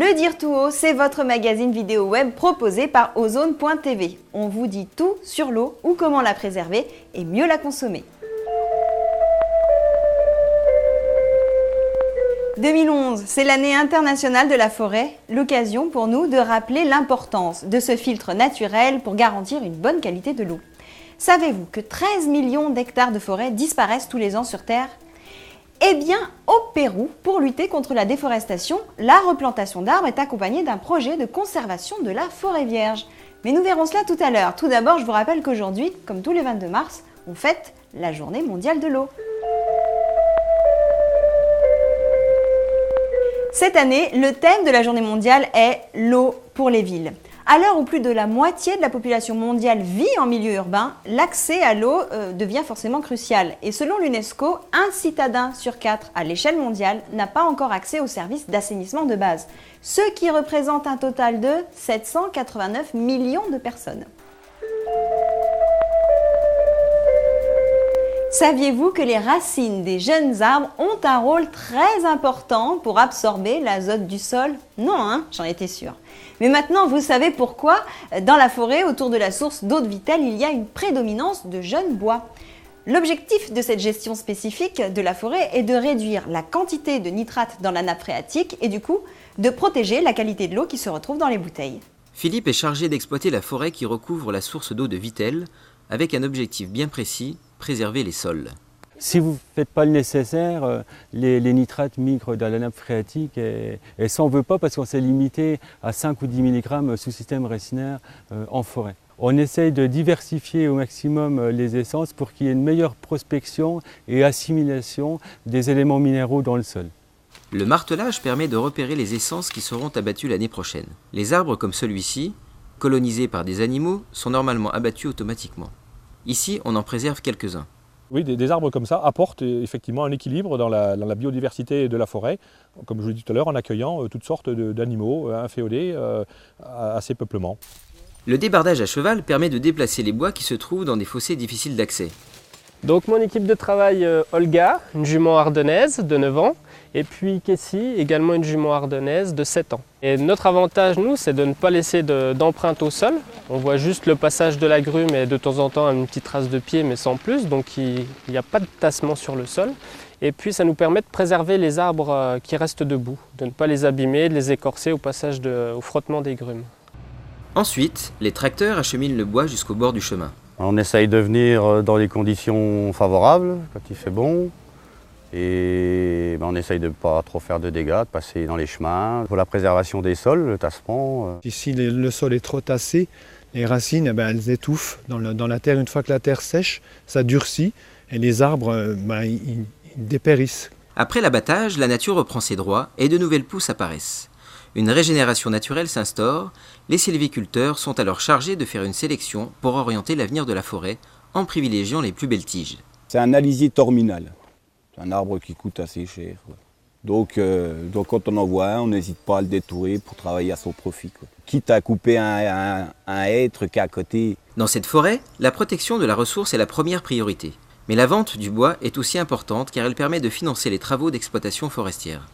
Le Dire tout haut, c'est votre magazine vidéo web proposé par ozone.tv. On vous dit tout sur l'eau ou comment la préserver et mieux la consommer. 2011, c'est l'année internationale de la forêt, l'occasion pour nous de rappeler l'importance de ce filtre naturel pour garantir une bonne qualité de l'eau. Savez-vous que 13 millions d'hectares de forêt disparaissent tous les ans sur Terre ? Eh bien, au Pérou, pour lutter contre la déforestation, la replantation d'arbres est accompagnée d'un projet de conservation de la forêt vierge. Mais nous verrons cela tout à l'heure. Tout d'abord, je vous rappelle qu'aujourd'hui, comme tous les 22 mars, on fête la Journée mondiale de l'eau. Cette année, le thème de la Journée mondiale est l'eau pour les villes. À l'heure où plus de la moitié de la population mondiale vit en milieu urbain, l'accès à l'eau devient forcément crucial. Et selon l'UNESCO, un citadin sur 4 à l'échelle mondiale n'a pas encore accès aux services d'assainissement de base, ce qui représente un total de 789 millions de personnes. Saviez-vous que les racines des jeunes arbres ont un rôle très important pour absorber l'azote du sol? Non, j'en étais sûre. Mais maintenant, vous savez pourquoi, dans la forêt, autour de la source d'eau de Vittel, il y a une prédominance de jeunes bois. L'objectif de cette gestion spécifique de la forêt est de réduire la quantité de nitrate dans la nappe phréatique et du coup, de protéger la qualité de l'eau qui se retrouve dans les bouteilles. Philippe est chargé d'exploiter la forêt qui recouvre la source d'eau de Vittel, avec un objectif bien précis, préserver les sols. Si vous ne faites pas le nécessaire, les nitrates migrent dans la nappe phréatique et ça on ne veut pas parce qu'on s'est limité à 5 ou 10 mg sous système racinaire en forêt. On essaye de diversifier au maximum les essences pour qu'il y ait une meilleure prospection et assimilation des éléments minéraux dans le sol. Le martelage permet de repérer les essences qui seront abattues l'année prochaine. Les arbres comme celui-ci, colonisés par des animaux, sont normalement abattus automatiquement. Ici, on en préserve quelques-uns. Oui, des arbres comme ça apportent effectivement un équilibre dans la biodiversité de la forêt, comme je vous l'ai dit tout à l'heure, en accueillant toutes sortes d'animaux inféodés à ces peuplements. Le débardage à cheval permet de déplacer les bois qui se trouvent dans des fossés difficiles d'accès. Donc mon équipe de travail, Olga, une jument ardennaise de 9 ans, et puis Kessie, également une jument ardennaise de 7 ans. Et notre avantage, nous, c'est de ne pas laisser d'empreinte au sol. On voit juste le passage de la grume et de temps en temps une petite trace de pied, mais sans plus, donc il n'y a pas de tassement sur le sol. Et puis ça nous permet de préserver les arbres qui restent debout, de ne pas les abîmer, de les écorcer au passage au frottement des grumes. Ensuite, les tracteurs acheminent le bois jusqu'au bord du chemin. On essaye de venir dans des conditions favorables, quand il fait bon. Et on essaye de ne pas trop faire de dégâts, de passer dans les chemins. Pour la préservation des sols, le tassement. Si le sol est trop tassé, les racines elles étouffent dans la terre. Une fois que la terre sèche, ça durcit et les arbres ils dépérissent. Après l'abattage, la nature reprend ses droits et de nouvelles pousses apparaissent. Une régénération naturelle s'instaure. Les sylviculteurs sont alors chargés de faire une sélection pour orienter l'avenir de la forêt en privilégiant les plus belles tiges. C'est un alisier terminal. C'est un arbre qui coûte assez cher. Donc quand on en voit un, on n'hésite pas à le détourer pour travailler à son profit. Quitte à couper un hêtre qui est à côté. Dans cette forêt, la protection de la ressource est la première priorité. Mais la vente du bois est aussi importante car elle permet de financer les travaux d'exploitation forestière.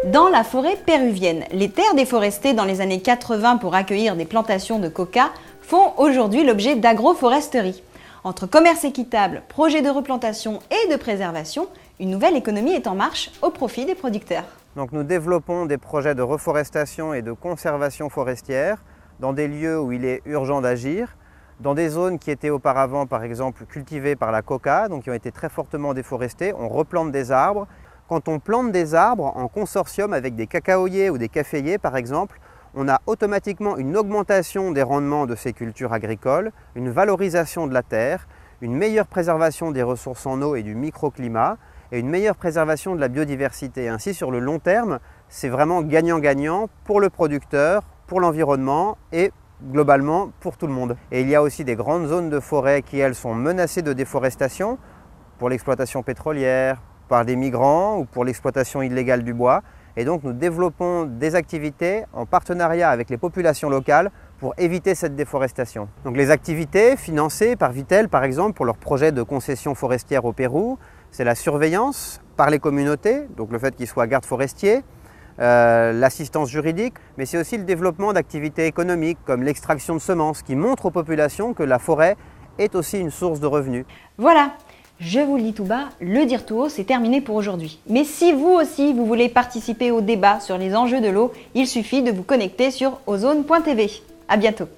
Dans la forêt péruvienne, les terres déforestées dans les années 80 pour accueillir des plantations de coca font aujourd'hui l'objet d'agroforesterie. Entre commerce équitable, projets de replantation et de préservation, une nouvelle économie est en marche au profit des producteurs. Donc nous développons des projets de reforestation et de conservation forestière dans des lieux où il est urgent d'agir, dans des zones qui étaient auparavant par exemple cultivées par la coca, donc qui ont été très fortement déforestées, on replante des arbres. Quand on plante des arbres en consortium avec des cacaoyers ou des caféiers par exemple, on a automatiquement une augmentation des rendements de ces cultures agricoles, une valorisation de la terre, une meilleure préservation des ressources en eau et du microclimat et une meilleure préservation de la biodiversité. Ainsi, sur le long terme, c'est vraiment gagnant-gagnant pour le producteur, pour l'environnement et globalement pour tout le monde. Et il y a aussi des grandes zones de forêt qui, elles, sont menacées de déforestation pour l'exploitation pétrolière, par des migrants ou pour l'exploitation illégale du bois. Et donc nous développons des activités en partenariat avec les populations locales pour éviter cette déforestation. Donc les activités financées par Vittel par exemple pour leur projet de concession forestière au Pérou, C'est la surveillance par les communautés, donc le fait qu'ils soient gardes forestiers, l'assistance juridique, mais c'est aussi le développement d'activités économiques comme l'extraction de semences qui montrent aux populations que la forêt est aussi une source de revenus. Voilà, je vous le dis tout bas, le dire tout haut, c'est terminé pour aujourd'hui. Mais si vous aussi, vous voulez participer au débat sur les enjeux de l'eau, il suffit de vous connecter sur ozone.tv. À bientôt.